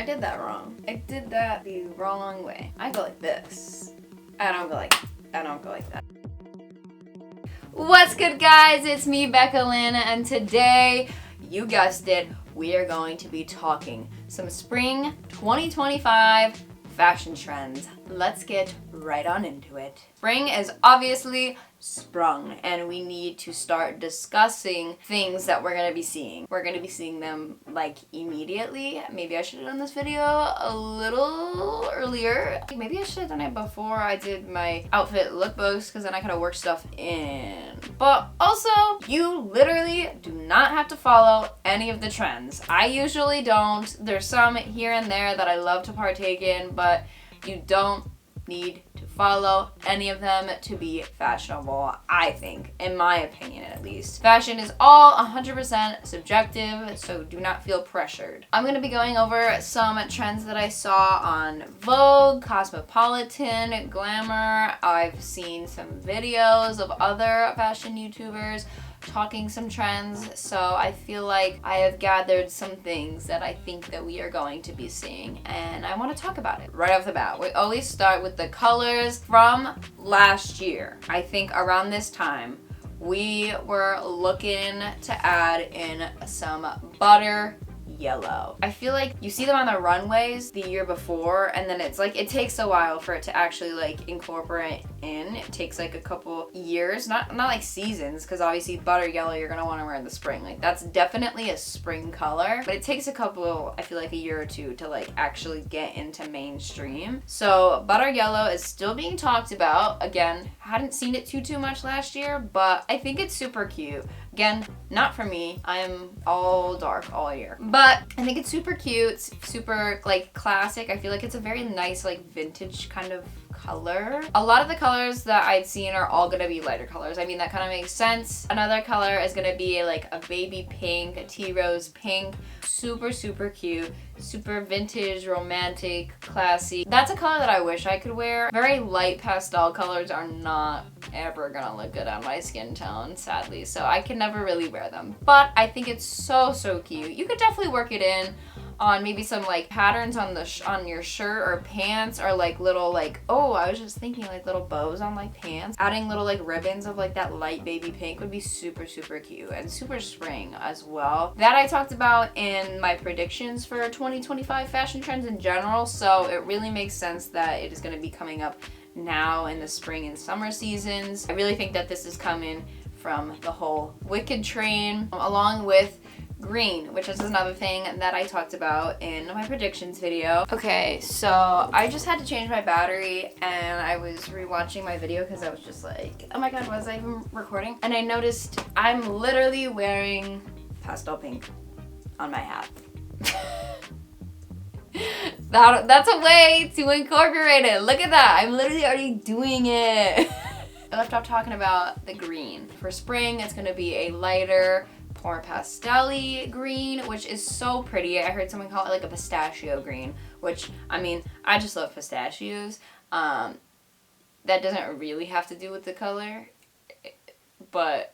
I did that wrong. I did that the wrong way. I go like this. I don't go like that. What's good, guys? It's me, Becca Lynn, and today, you guessed it, we are going to be talking some spring 2025 fashion trends. Let's get right on into it. Spring is obviously sprung, and we need to start discussing things that we're gonna be seeing. We're gonna be seeing them like immediately. Maybe I should have done this video a little earlier. Maybe I should have done it before I did my outfit lookbooks, because then I could have worked stuff in. But also, you literally do not have to follow any of the trends. I usually don't. There's some here and there that I love to partake in, but you don't need to follow any of them to be fashionable, I think, in my opinion at least. Fashion is all 100% subjective, so do not feel pressured. I'm going to be going over some trends that I saw on Vogue, Cosmopolitan, Glamour. I've seen some videos of other fashion YouTubers talking some trends, so I feel like I have gathered some things that I think that we are going to be seeing, and I want to talk about it right off the bat. We always start with the colors from last year. I think around this time we were looking to add in some butter yellow. I feel like you see them on the runways the year before, and then it's like it takes a while for it to actually like incorporate in. It takes like a couple years, not like seasons, because obviously butter yellow you're gonna want to wear in the spring. Like that's definitely a spring color, but it takes a couple, I feel like a year or two to like actually get into mainstream. So butter yellow is still being talked about. Again, hadn't seen it too much last year, but I think it's super cute. Again, not for me. I'm all dark all year. But I think it's super cute, super like classic. I feel like it's a very nice like vintage kind of color. A lot of the colors that I'd seen are all gonna be lighter colors. I mean, that kind of makes sense. Another color is gonna be like a baby pink, a tea rose pink. Super, super cute. Super vintage, romantic, classy. That's a color that I wish I could wear. Very light pastel colors are not ever gonna look good on my skin tone, sadly. So I can never really wear them. But I think it's so, so cute. You could definitely work it in on maybe some like patterns on the on your shirt or pants, or like little like, oh, I was just thinking like little bows on like pants. Adding little like ribbons of like that light baby pink would be super, super cute and super spring as well. That I talked about in my predictions for 2025 fashion trends in general, so it really makes sense that it is going to be coming up now in the spring and summer seasons. I really think that this is coming from the whole Wicked train, along with green, which is another thing that I talked about in my predictions video. Okay, so I just had to change my battery, and I was rewatching my video because I was just like, oh my god, was I even recording? And I noticed I'm literally wearing pastel pink on my hat. That's a way to incorporate it. Look at that. I'm literally already doing it. I left off talking about the green. For spring, it's going to be a lighter, more pastel-y green, which is so pretty. I heard someone call it like a pistachio green, which, I mean, I just love pistachios. That doesn't really have to do with the color, but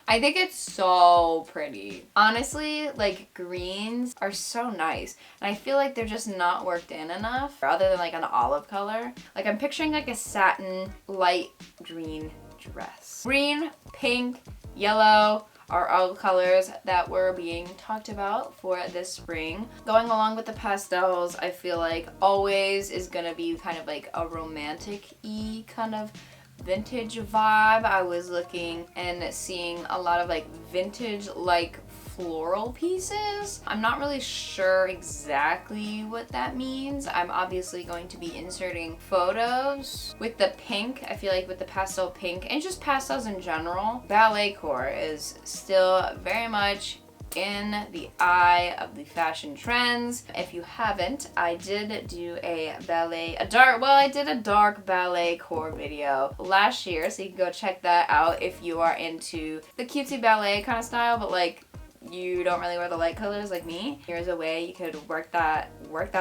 I think it's so pretty. Honestly, like greens are so nice, and I feel like they're just not worked in enough, other than like an olive color. Like I'm picturing like a satin light green dress. Green, pink, yellow are all colors that were being talked about for this spring. Going along with the pastels, I feel like always is gonna be kind of like a romantic-y kind of vintage vibe. I was looking and seeing a lot of like vintage like floral pieces. I'm not really sure exactly what that means. I'm obviously going to be inserting photos. With the pink, I feel like with the pastel pink and just pastels in general, ballet core is still very much in the eye of the fashion trends. If you haven't, I did do a dark ballet core video last year, so you can go check that out if you are into the cutesy ballet kind of style, but like you don't really wear the light colors like me. Here's a way you could work that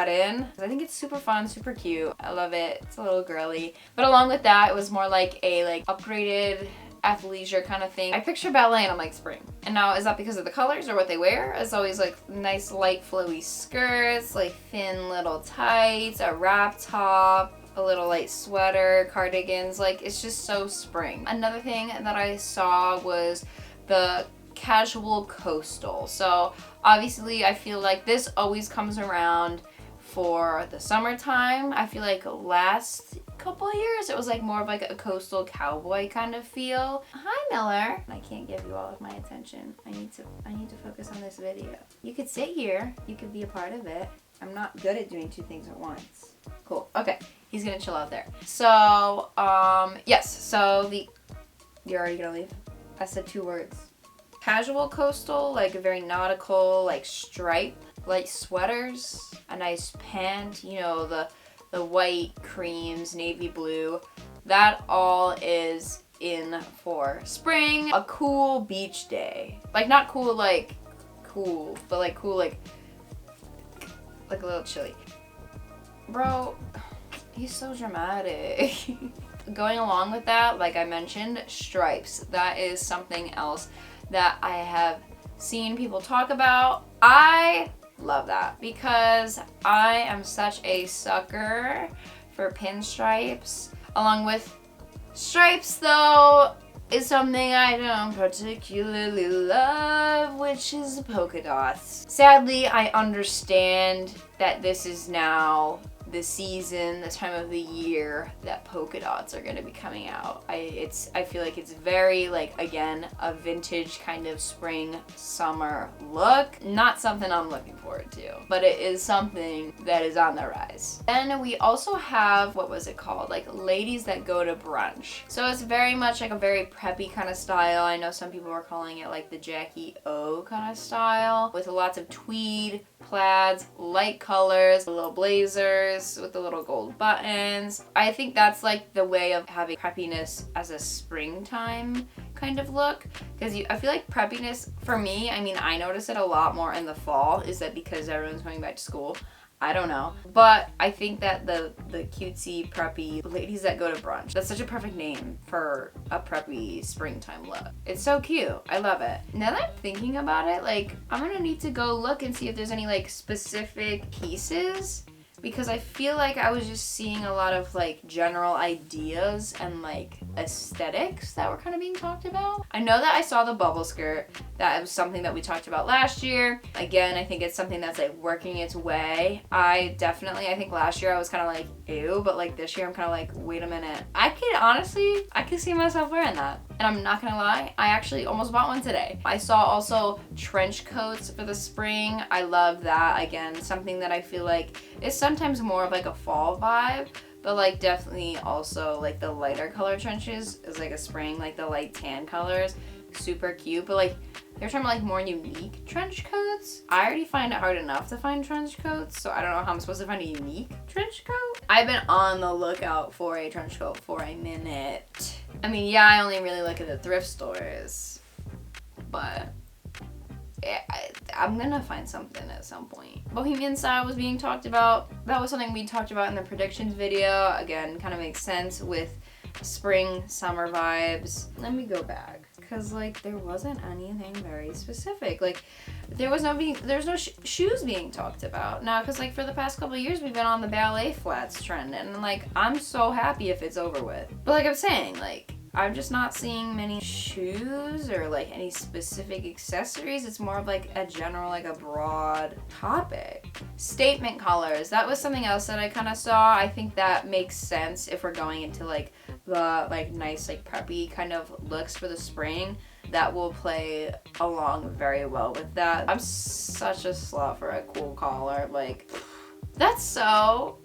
in. I think it's super fun, super cute. I love it. It's a little girly. But along with that, it was more like a upgraded athleisure kind of thing. I picture ballet and I'm like spring. And now, is that because of the colors or what they wear? It's always like nice light flowy skirts, like thin little tights, a wrap top, a little light sweater, cardigans. Like, it's just so spring. Another thing that I saw was the casual coastal. So obviously I feel like this always comes around for the summertime. I feel like last couple of years it was like more of like a coastal cowboy kind of feel. Hi, Miller. I can't give you all of my attention. I need to focus on this video. You could sit here, you could be a part of it. I'm not good at doing two things at once. Cool. Okay, he's gonna chill out there. So yes, so you're already gonna leave? I said 2 words. Casual coastal, like a very nautical, like stripe, light sweaters, a nice pant, you know, the white creams, navy blue. That all is in for spring. A cool beach day. Like, not cool like cool, but like cool like a little chilly. Bro, he's so dramatic. Going along with that, like I mentioned, stripes. That is something else that I have seen people talk about. I love that because I am such a sucker for pinstripes. Along with stripes, though, is something I don't particularly love, which is polka dots. Sadly, I understand that this is now the season, the time of the year that polka dots are gonna be coming out. I feel like it's very, like, again, a vintage kind of spring summer look. Not something I'm looking forward to, but it is something that is on the rise. Then we also have, what was it called? Like ladies that go to brunch. So it's very much like a very preppy kind of style. I know some people are calling it like the Jackie O kind of style, with lots of tweed, plaids, light colors, little blazers with the little gold buttons. I think that's like the way of having preppiness as a springtime kind of look, because I feel like preppiness for me, I mean, I notice it a lot more in the fall. Is that because everyone's going back to school? I don't know, but I think that the cutesy preppy ladies that go to brunch, that's such a perfect name for a preppy springtime look. It's so cute. I love it. Now that I'm thinking about it, like, I'm gonna need to go look and see if there's any like specific pieces, because I feel like I was just seeing a lot of like general ideas and like aesthetics that were kind of being talked about. I know that I saw the bubble skirt. That was something that we talked about last year. Again, I think it's something that's like working its way. I think last year I was kind of like, ew, but like this year I'm kind of like, wait a minute. I could see myself wearing that. And I'm not gonna lie, I actually almost bought one today. I saw also trench coats for the spring. I love that. Again, something that I feel like is sometimes more of like a fall vibe, but like definitely also like the lighter color trenches is like a spring, like the light tan colors, super cute. But like they're talking about like more unique trench coats. I already find it hard enough to find trench coats, so I don't know how I'm supposed to find a unique trench coat. I've been on the lookout for a trench coat for a minute. I mean, yeah, I only really look at the thrift stores, but I'm gonna find something at some point. Bohemian style was being talked about. That was something we talked about in the predictions video. Again, kind of makes sense with spring, summer vibes. Let me go back, because like there wasn't anything very specific. Like there's no shoes being talked about now, because like for the past couple of years we've been on the ballet flats trend, and like I'm so happy if it's over with. But like I'm saying, like I'm just not seeing many shoes or like any specific accessories. It's more of like a general, like a broad topic. Statement colors, that was something else that I kind of saw. I think that makes sense if we're going into like the like nice like preppy kind of looks for the spring. That will play along very well with that. I'm such a slut for a cool collar. Like, that's so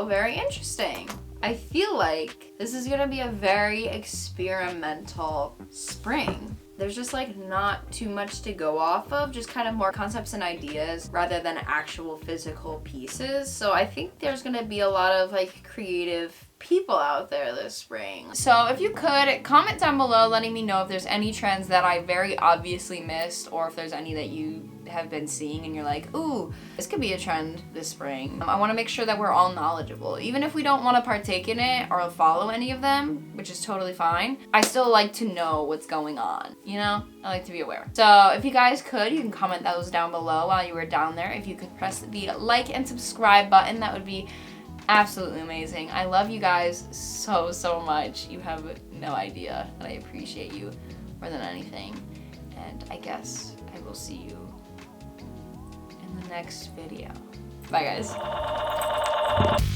very interesting. I feel like this is gonna be a very experimental spring. There's just like not too much to go off of, just kind of more concepts and ideas rather than actual physical pieces. So I think there's gonna be a lot of like creative people out there this spring. So if you could, comment down below letting me know if there's any trends that I very obviously missed, or if there's any that you have been seeing and you're like, ooh, this could be a trend this spring. I want to make sure that we're all knowledgeable. Even if we don't want to partake in it or follow any of them, which is totally fine, I still like to know what's going on, you know? I like to be aware. So if you guys could, you can comment those down below while you were down there. If you could press the like and subscribe button, that would be absolutely amazing. I love you guys so much. You have no idea, and I appreciate you more than anything. And I guess I will see you in the next video. Bye guys.